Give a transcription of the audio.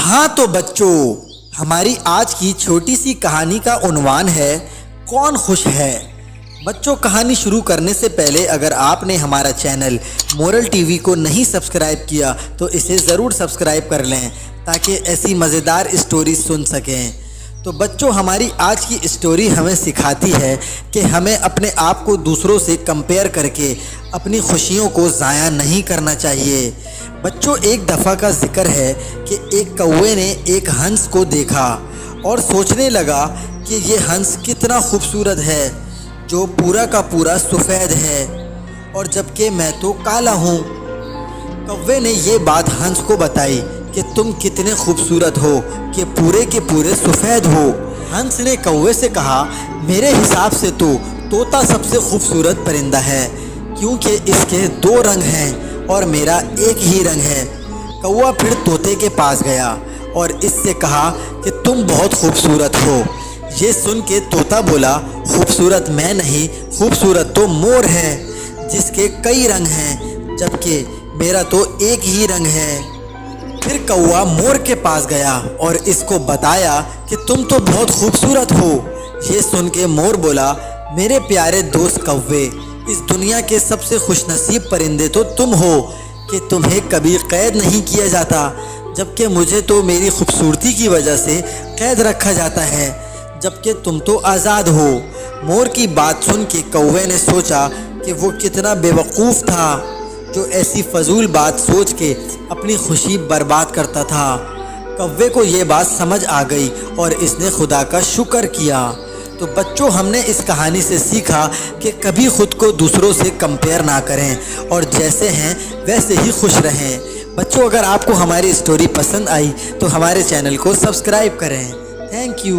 हाँ तो बच्चों, हमारी आज की छोटी सी कहानी का उन्वान है कौन खुश है। बच्चों, कहानी शुरू करने से पहले अगर आपने हमारा चैनल मोरल टीवी को नहीं सब्सक्राइब किया तो इसे ज़रूर सब्सक्राइब कर लें ताकि ऐसी मज़ेदार स्टोरी सुन सकें। तो बच्चों, हमारी आज की स्टोरी हमें सिखाती है कि हमें अपने आप को दूसरों से कंपेयर करके अपनी खुशियों को ज़ाया नहीं करना चाहिए। बच्चों, एक दफ़ा का जिक्र है कि एक कौवे ने एक हंस को देखा और सोचने लगा कि ये हंस कितना खूबसूरत है जो पूरा का पूरा सफ़ेद है और जबकि मैं तो काला हूँ। कौवे ने ये बात हंस को बताई कि तुम कितने खूबसूरत हो कि पूरे के पूरे सफ़ेद हो। हंस ने कौवे से कहा, मेरे हिसाब से तो तोता सबसे खूबसूरत परिंदा है क्योंकि इसके 2 रंग हैं और मेरा एक ही रंग है। कौवा फिर तोते के पास गया और इससे कहा कि तुम बहुत खूबसूरत हो। ये सुन के तोता बोला, खूबसूरत मैं नहीं, खूबसूरत तो मोर है जिसके कई रंग हैं जबकि मेरा तो एक ही रंग है। फिर कौवा मोर के पास गया और इसको बताया कि तुम तो बहुत खूबसूरत हो। ये सुन के मोर बोला, मेरे प्यारे दोस्त कौवे, इस दुनिया के सबसे खुशनसीब परिंदे तो तुम हो कि तुम्हें कभी कैद नहीं किया जाता जबकि मुझे तो मेरी खूबसूरती की वजह से कैद रखा जाता है, जबकि तुम तो आज़ाद हो। मोर की बात सुन के कौवे ने सोचा कि वो कितना बेवकूफ़ था जो ऐसी फजूल बात सोच के अपनी खुशी बर्बाद करता था। कौवे को ये बात समझ आ गई और इसने खुदा का शुक्र किया। तो बच्चों, हमने इस कहानी से सीखा कि कभी ख़ुद को दूसरों से कंपेयर ना करें और जैसे हैं वैसे ही खुश रहें। बच्चों, अगर आपको हमारी स्टोरी पसंद आई तो हमारे चैनल को सब्सक्राइब करें। Thank you.